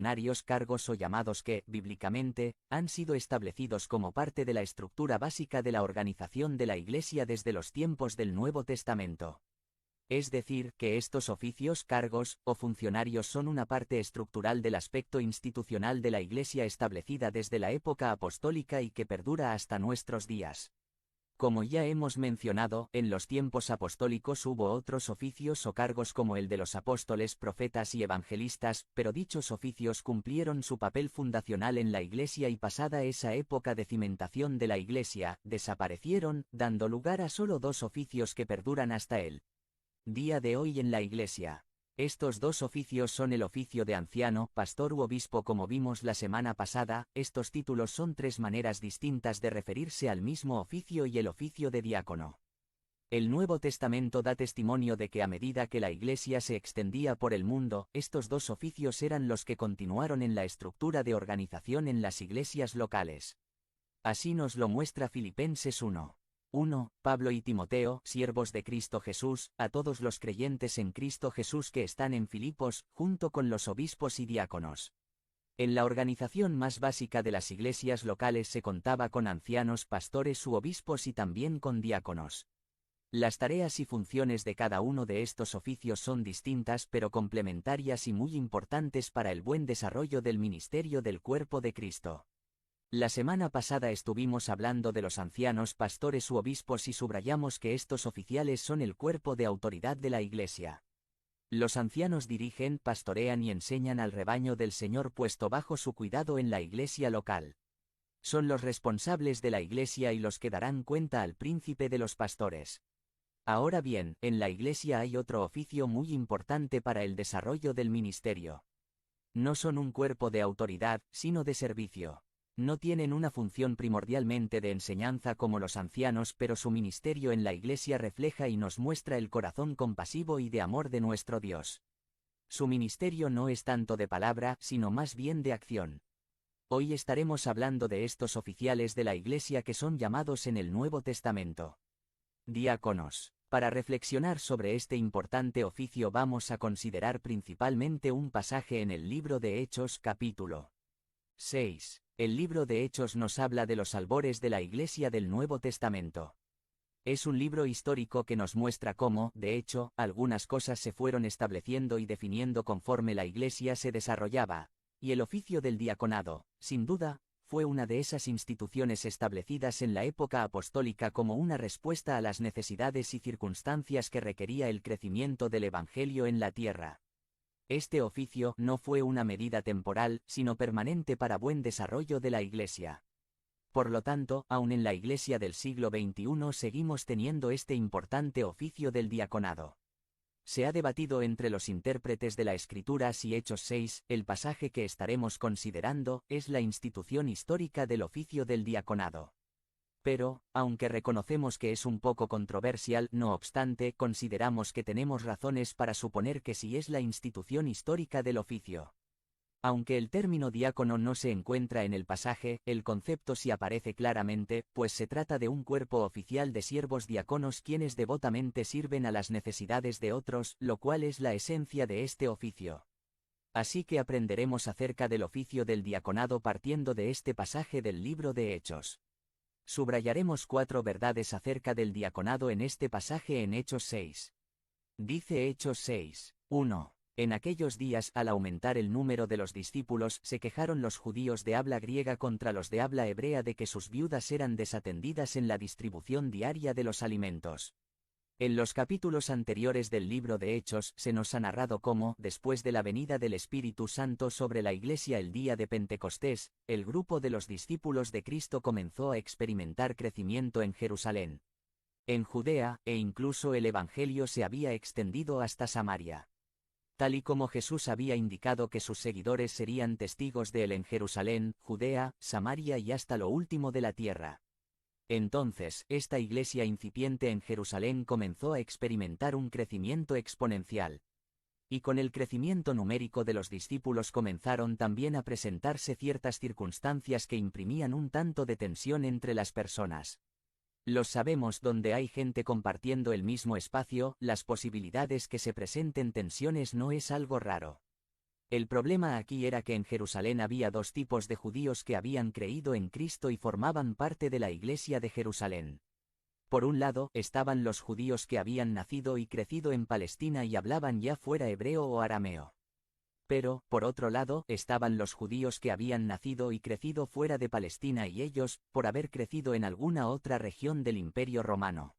funcionarios, cargos o llamados que, bíblicamente, han sido establecidos como parte de la estructura básica de la organización de la Iglesia desde los tiempos del Nuevo Testamento. Es decir, que estos oficios, cargos o funcionarios son una parte estructural del aspecto institucional de la Iglesia establecida desde la época apostólica y que perdura hasta nuestros días. Como ya hemos mencionado, en los tiempos apostólicos hubo otros oficios o cargos como el de los apóstoles, profetas y evangelistas, pero dichos oficios cumplieron su papel fundacional en la Iglesia y pasada esa época de cimentación de la Iglesia, desaparecieron, dando lugar a solo dos oficios que perduran hasta el día de hoy en la Iglesia. Estos dos oficios son el oficio de anciano, pastor u obispo. Como vimos la semana pasada, estos títulos son tres maneras distintas de referirse al mismo oficio y el oficio de diácono. El Nuevo Testamento da testimonio de que a medida que la Iglesia se extendía por el mundo, estos dos oficios eran los que continuaron en la estructura de organización en las iglesias locales. Así nos lo muestra Filipenses 1. Pablo y Timoteo, siervos de Cristo Jesús, a todos los creyentes en Cristo Jesús que están en Filipos, junto con los obispos y diáconos. En la organización más básica de las iglesias locales se contaba con ancianos, pastores u obispos y también con diáconos. Las tareas y funciones de cada uno de estos oficios son distintas pero complementarias y muy importantes para el buen desarrollo del ministerio del cuerpo de Cristo. La semana pasada estuvimos hablando de los ancianos, pastores u obispos y subrayamos que estos oficiales son el cuerpo de autoridad de la Iglesia. Los ancianos dirigen, pastorean y enseñan al rebaño del Señor puesto bajo su cuidado en la Iglesia local. Son los responsables de la Iglesia y los que darán cuenta al príncipe de los pastores. Ahora bien, en la Iglesia hay otro oficio muy importante para el desarrollo del ministerio. No son un cuerpo de autoridad, sino de servicio. No tienen una función primordialmente de enseñanza como los ancianos, pero su ministerio en la Iglesia refleja y nos muestra el corazón compasivo y de amor de nuestro Dios. Su ministerio no es tanto de palabra, sino más bien de acción. Hoy estaremos hablando de estos oficiales de la Iglesia que son llamados en el Nuevo Testamento diáconos. Para reflexionar sobre este importante oficio vamos a considerar principalmente un pasaje en el libro de Hechos capítulo 6. El libro de Hechos nos habla de los albores de la Iglesia del Nuevo Testamento. Es un libro histórico que nos muestra cómo, de hecho, algunas cosas se fueron estableciendo y definiendo conforme la Iglesia se desarrollaba, y el oficio del diaconado, sin duda, fue una de esas instituciones establecidas en la época apostólica como una respuesta a las necesidades y circunstancias que requería el crecimiento del Evangelio en la tierra. Este oficio no fue una medida temporal, sino permanente para buen desarrollo de la Iglesia. Por lo tanto, aun en la Iglesia del siglo XXI seguimos teniendo este importante oficio del diaconado. Se ha debatido entre los intérpretes de la Escritura si Hechos 6, el pasaje que estaremos considerando, es la institución histórica del oficio del diaconado. Pero, aunque reconocemos que es un poco controversial, no obstante, consideramos que tenemos razones para suponer que sí es la institución histórica del oficio. Aunque el término diácono no se encuentra en el pasaje, el concepto sí aparece claramente, pues se trata de un cuerpo oficial de siervos diáconos quienes devotamente sirven a las necesidades de otros, lo cual es la esencia de este oficio. Así que aprenderemos acerca del oficio del diaconado partiendo de este pasaje del libro de Hechos. Subrayaremos 4 verdades acerca del diaconado en este pasaje en Hechos 6. Dice Hechos 6, 1. En aquellos días, al aumentar el número de los discípulos, se quejaron los judíos de habla griega contra los de habla hebrea de que sus viudas eran desatendidas en la distribución diaria de los alimentos. En los capítulos anteriores del libro de Hechos se nos ha narrado cómo, después de la venida del Espíritu Santo sobre la Iglesia el día de Pentecostés, el grupo de los discípulos de Cristo comenzó a experimentar crecimiento en Jerusalén, en Judea, e incluso el Evangelio se había extendido hasta Samaria. Tal y como Jesús había indicado que sus seguidores serían testigos de él en Jerusalén, Judea, Samaria y hasta lo último de la tierra. Entonces, esta iglesia incipiente en Jerusalén comenzó a experimentar un crecimiento exponencial. Y con el crecimiento numérico de los discípulos comenzaron también a presentarse ciertas circunstancias que imprimían un tanto de tensión entre las personas. Los sabemos, donde hay gente compartiendo el mismo espacio, las posibilidades que se presenten tensiones no es algo raro. El problema aquí era que en Jerusalén había dos tipos de judíos que habían creído en Cristo y formaban parte de la Iglesia de Jerusalén. Por un lado, estaban los judíos que habían nacido y crecido en Palestina y hablaban ya fuera hebreo o arameo. Pero, por otro lado, estaban los judíos que habían nacido y crecido fuera de Palestina y ellos, por haber crecido en alguna otra región del Imperio Romano.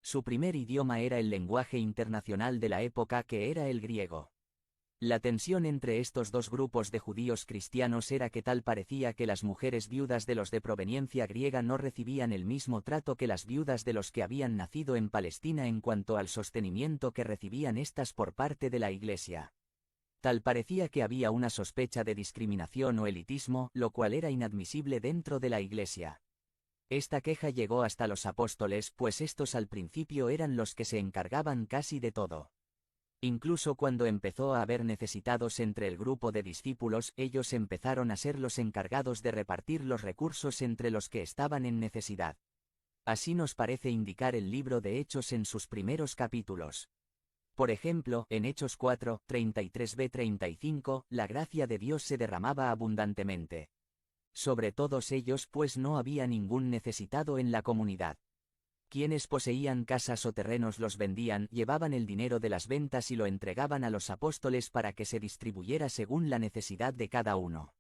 Su primer idioma era el lenguaje internacional de la época, que era el griego. La tensión entre estos dos grupos de judíos cristianos era que tal parecía que las mujeres viudas de los de proveniencia griega no recibían el mismo trato que las viudas de los que habían nacido en Palestina en cuanto al sostenimiento que recibían éstas por parte de la Iglesia. Tal parecía que había una sospecha de discriminación o elitismo, lo cual era inadmisible dentro de la Iglesia. Esta queja llegó hasta los apóstoles, pues estos al principio eran los que se encargaban casi de todo. Incluso cuando empezó a haber necesitados entre el grupo de discípulos, ellos empezaron a ser los encargados de repartir los recursos entre los que estaban en necesidad. Así nos parece indicar el libro de Hechos en sus primeros capítulos. Por ejemplo, en Hechos 4, 33b-35, la gracia de Dios se derramaba abundantemente sobre todos ellos, pues no había ningún necesitado en la comunidad. Quienes poseían casas o terrenos los vendían, llevaban el dinero de las ventas y lo entregaban a los apóstoles para que se distribuyera según la necesidad de cada uno.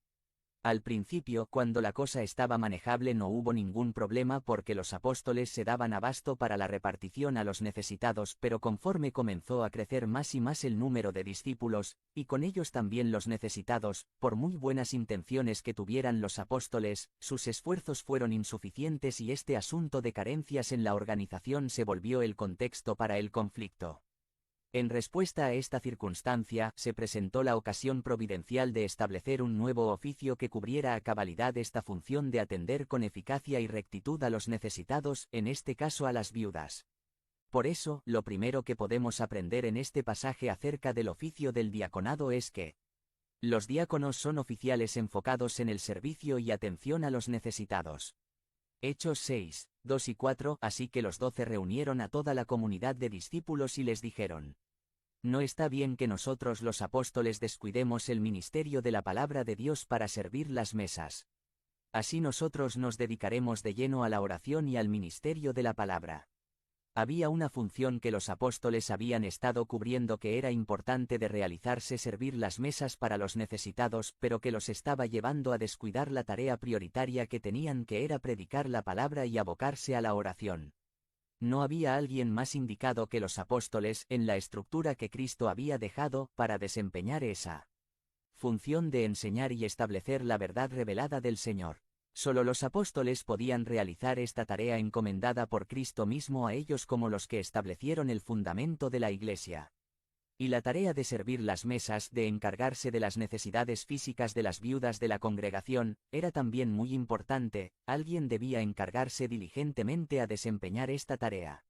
Al principio, cuando la cosa estaba manejable, no hubo ningún problema porque los apóstoles se daban abasto para la repartición a los necesitados, pero conforme comenzó a crecer más y más el número de discípulos, y con ellos también los necesitados, por muy buenas intenciones que tuvieran los apóstoles, sus esfuerzos fueron insuficientes y este asunto de carencias en la organización se volvió el contexto para el conflicto. En respuesta a esta circunstancia, se presentó la ocasión providencial de establecer un nuevo oficio que cubriera a cabalidad esta función de atender con eficacia y rectitud a los necesitados, en este caso a las viudas. Por eso, lo primero que podemos aprender en este pasaje acerca del oficio del diaconado es que los diáconos son oficiales enfocados en el servicio y atención a los necesitados. Hechos 6, 2 y 4. Así que los 12 reunieron a toda la comunidad de discípulos y les dijeron: no está bien que nosotros los apóstoles descuidemos el ministerio de la palabra de Dios para servir las mesas. Así nosotros nos dedicaremos de lleno a la oración y al ministerio de la palabra. Había una función que los apóstoles habían estado cubriendo que era importante de realizarse: servir las mesas para los necesitados, pero que los estaba llevando a descuidar la tarea prioritaria que tenían, que era predicar la palabra y abocarse a la oración. No había alguien más indicado que los apóstoles, en la estructura que Cristo había dejado, para desempeñar esa función de enseñar y establecer la verdad revelada del Señor. Solo los apóstoles podían realizar esta tarea encomendada por Cristo mismo a ellos como los que establecieron el fundamento de la Iglesia. Y la tarea de servir las mesas, de encargarse de las necesidades físicas de las viudas de la congregación, era también muy importante. Alguien debía encargarse diligentemente a desempeñar esta tarea.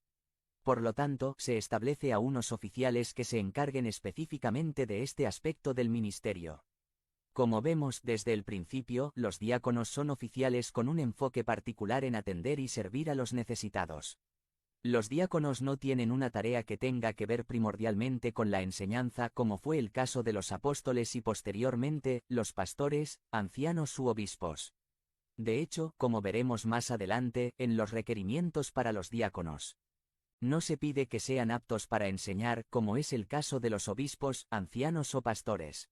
Por lo tanto, se establece a unos oficiales que se encarguen específicamente de este aspecto del ministerio. Como vemos desde el principio, los diáconos son oficiales con un enfoque particular en atender y servir a los necesitados. Los diáconos no tienen una tarea que tenga que ver primordialmente con la enseñanza, como fue el caso de los apóstoles y posteriormente, los pastores, ancianos u obispos. De hecho, como veremos más adelante, en los requerimientos para los diáconos, no se pide que sean aptos para enseñar, como es el caso de los obispos, ancianos o pastores,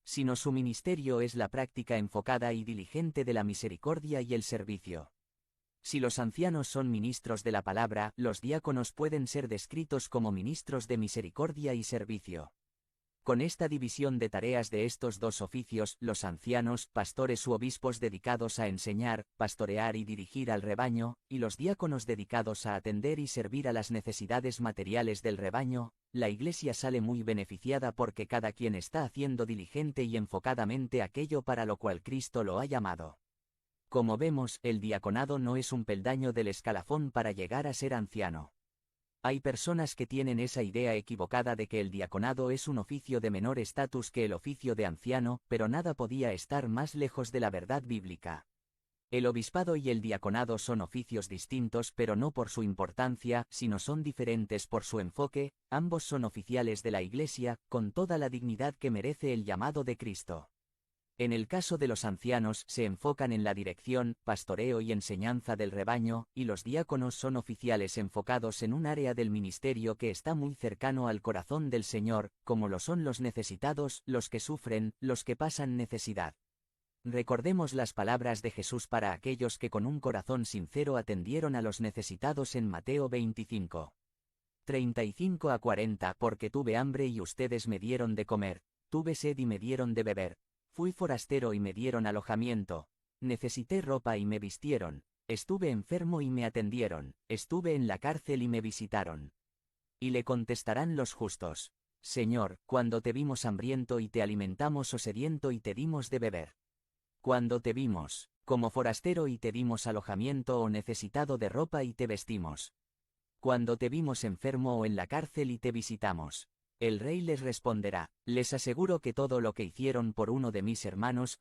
sino su ministerio es la práctica enfocada y diligente de la misericordia y el servicio. Si los ancianos son ministros de la palabra, los diáconos pueden ser descritos como ministros de misericordia y servicio. Con esta división de tareas de estos dos oficios, los ancianos, pastores u obispos dedicados a enseñar, pastorear y dirigir al rebaño, y los diáconos dedicados a atender y servir a las necesidades materiales del rebaño, la Iglesia sale muy beneficiada porque cada quien está haciendo diligente y enfocadamente aquello para lo cual Cristo lo ha llamado. Como vemos, el diaconado no es un peldaño del escalafón para llegar a ser anciano. Hay personas que tienen esa idea equivocada de que el diaconado es un oficio de menor estatus que el oficio de anciano, pero nada podía estar más lejos de la verdad bíblica. El obispado y el diaconado son oficios distintos, pero no por su importancia, sino son diferentes por su enfoque. Ambos son oficiales de la Iglesia, con toda la dignidad que merece el llamado de Cristo. En el caso de los ancianos, se enfocan en la dirección, pastoreo y enseñanza del rebaño, y los diáconos son oficiales enfocados en un área del ministerio que está muy cercano al corazón del Señor, como lo son los necesitados, los que sufren, los que pasan necesidad. Recordemos las palabras de Jesús para aquellos que con un corazón sincero atendieron a los necesitados en Mateo 25. 35 a 40, porque tuve hambre y ustedes me dieron de comer, tuve sed y me dieron de beber, fui forastero y me dieron alojamiento, necesité ropa y me vistieron, estuve enfermo y me atendieron, estuve en la cárcel y me visitaron. Y le contestarán los justos: Señor, cuando te vimos hambriento y te alimentamos, o sediento y te dimos de beber. Cuando te vimos como forastero y te dimos alojamiento, o necesitado de ropa y te vestimos. Cuando te vimos enfermo o en la cárcel y te visitamos. El rey les responderá: les aseguro que todo lo que hicieron por uno de mis hermanos,